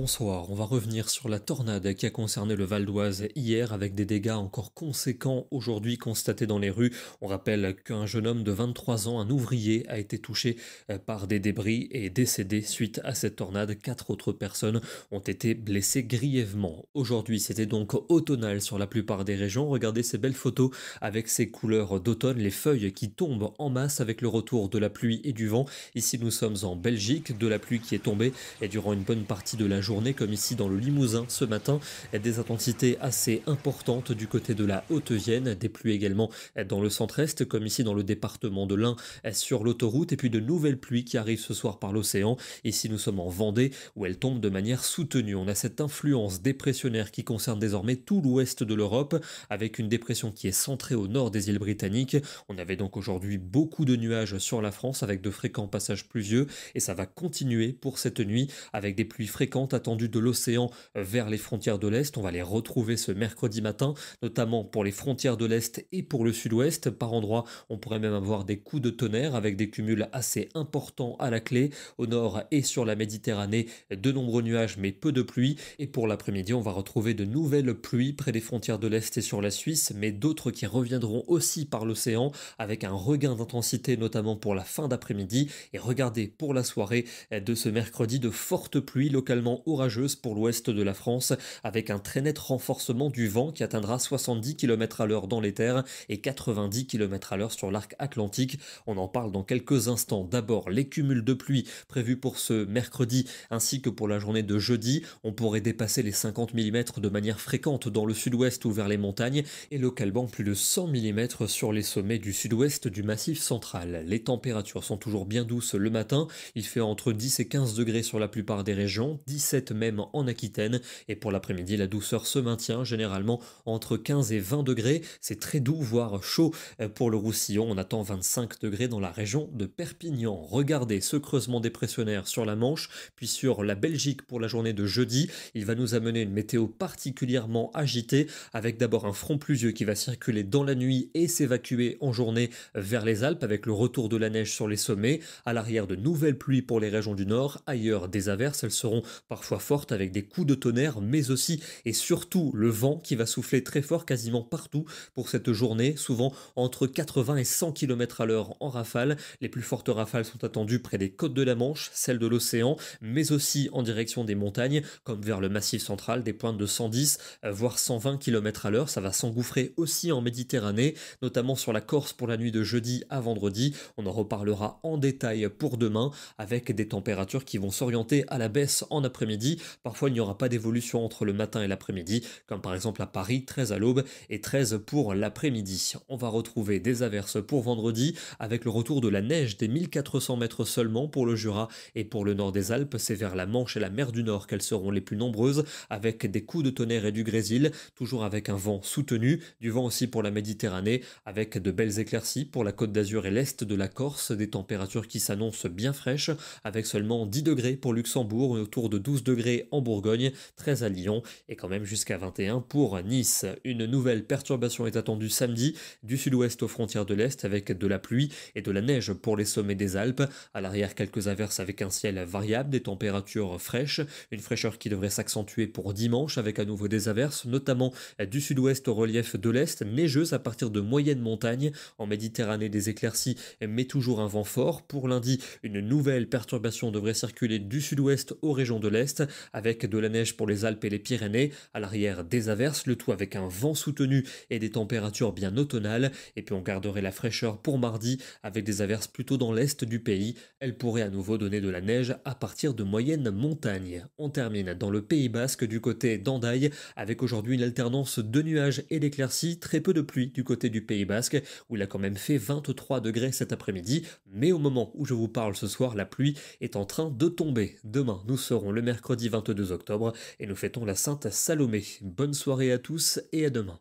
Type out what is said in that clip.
bonsoir. On va revenir sur la tornade qui a concerné le Val d'Oise hier avec des dégâts encore conséquents aujourd'hui constatés dans les rues. On rappelle qu'un jeune homme de 23 ans, un ouvrier, a été touché par des débris et est décédé suite à cette tornade. 4 autres personnes ont été blessées grièvement. Aujourd'hui, c'était donc automnal sur la plupart des régions. Regardez ces belles photos avec ces couleurs d'automne, les feuilles qui tombent en masse avec le retour de la pluie et du vent. Ici, nous sommes en Belgique, de la pluie qui est tombée et durant une bonne partie de la journée, comme ici dans le Limousin ce matin, des intensités assez importantes du côté de la Haute-Vienne, des pluies également dans le centre-est, comme ici dans le département de l'Ain sur l'autoroute, et puis de nouvelles pluies qui arrivent ce soir par l'océan. Ici, nous sommes en Vendée où elles tombent de manière soutenue. On a cette influence dépressionnaire qui concerne désormais tout l'ouest de l'Europe, avec une dépression qui est centrée au nord des îles britanniques. On avait donc aujourd'hui beaucoup de nuages sur la France avec de fréquents passages pluvieux, et ça va continuer pour cette nuit avec des pluies fréquentes attendues de l'océan vers les frontières de l'Est. On va les retrouver ce mercredi matin, notamment pour les frontières de l'Est et pour le sud-ouest. Par endroits, on pourrait même avoir des coups de tonnerre avec des cumuls assez importants à la clé. Au nord et sur la Méditerranée, de nombreux nuages mais peu de pluie. Et pour l'après-midi, on va retrouver de nouvelles pluies près des frontières de l'Est et sur la Suisse, mais d'autres qui reviendront aussi par l'océan avec un regain d'intensité, notamment pour la fin d'après-midi. Et regardez, pour la soirée de ce mercredi, de fortes pluies localement orageuses pour l'ouest de la France, avec un très net renforcement du vent qui atteindra 70 km à l'heure dans les terres et 90 km à l'heure sur l'arc atlantique. On en parle dans quelques instants. D'abord, les cumuls de pluie prévus pour ce mercredi ainsi que pour la journée de jeudi. On pourrait dépasser les 50 mm de manière fréquente dans le sud-ouest ou vers les montagnes et localement plus de 100 mm sur les sommets du sud-ouest du massif central. Les températures sont toujours bien douces le matin. Il fait entre 10 et 15 degrés sur la plupart des régions, 17 même en Aquitaine. Et pour l'après-midi, la douceur se maintient généralement entre 15 et 20 degrés. C'est très doux, voire chaud pour le Roussillon. On attend 25 degrés dans la région de Perpignan. Regardez ce creusement dépressionnaire sur la Manche, puis sur la Belgique pour la journée de jeudi. Il va nous amener une météo particulièrement agitée, avec d'abord un front pluvieux qui va circuler dans la nuit et s'évacuer en journée vers les Alpes, avec le retour de la neige sur les sommets. À l'arrière, de nouvelles pluies pour les régions du nord. Ailleurs, des averses, elles seront parfois fortes avec des coups de tonnerre, mais aussi et surtout le vent qui va souffler très fort quasiment partout pour cette journée, souvent entre 80 et 100 km à l'heure en rafale. Les plus fortes rafales sont attendues près des côtes de la Manche, celles de l'océan, mais aussi en direction des montagnes, comme vers le massif central, des pointes de 110 voire 120 km à l'heure. Ça va s'engouffrer aussi en Méditerranée, notamment sur la Corse pour la nuit de jeudi à vendredi. On en reparlera en détail pour demain, avec des températures qui vont s'orienter à la baisse en après-midi. Parfois, il n'y aura pas d'évolution entre le matin et l'après-midi, comme par exemple à Paris, 13 à l'aube et 13 pour l'après-midi. On va retrouver des averses pour vendredi, avec le retour de la neige des 1400 mètres seulement pour le Jura et pour le nord des Alpes. C'est vers la Manche et la mer du Nord qu'elles seront les plus nombreuses, avec des coups de tonnerre et du grésil, toujours avec un vent soutenu, du vent aussi pour la Méditerranée, avec de belles éclaircies pour la Côte d'Azur et l'est de la Corse, des températures qui s'annoncent bien fraîches, avec seulement 10 degrés pour Luxembourg, autour de 12 degrés en Bourgogne, 13 à Lyon et quand même jusqu'à 21 pour Nice. Une nouvelle perturbation est attendue samedi du sud-ouest aux frontières de l'est, avec de la pluie et de la neige pour les sommets des Alpes. À l'arrière, quelques averses avec un ciel variable, des températures fraîches, une fraîcheur qui devrait s'accentuer pour dimanche avec à nouveau des averses, notamment du sud-ouest au relief de l'est, neigeuse à partir de moyennes montagnes. En Méditerranée, des éclaircies, mais toujours un vent fort. Pour lundi, une nouvelle perturbation devrait circuler du sud-ouest aux régions de l'est, avec de la neige pour les Alpes et les Pyrénées. À l'arrière, des averses, le tout avec un vent soutenu et des températures bien automnales. Et puis on garderait la fraîcheur pour mardi, avec des averses plutôt dans l'est du pays. Elles pourraient à nouveau donner de la neige à partir de moyennes montagnes. On termine dans le Pays Basque du côté d'Andaille, avec aujourd'hui une alternance de nuages et d'éclaircies, très peu de pluie du côté du Pays Basque, où il a quand même fait 23 degrés cet après-midi, mais au moment où je vous parle ce soir, la pluie est en train de tomber. Demain, nous serons le mercredi 22 octobre et nous fêtons la Sainte Salomé. Bonne soirée à tous et à demain.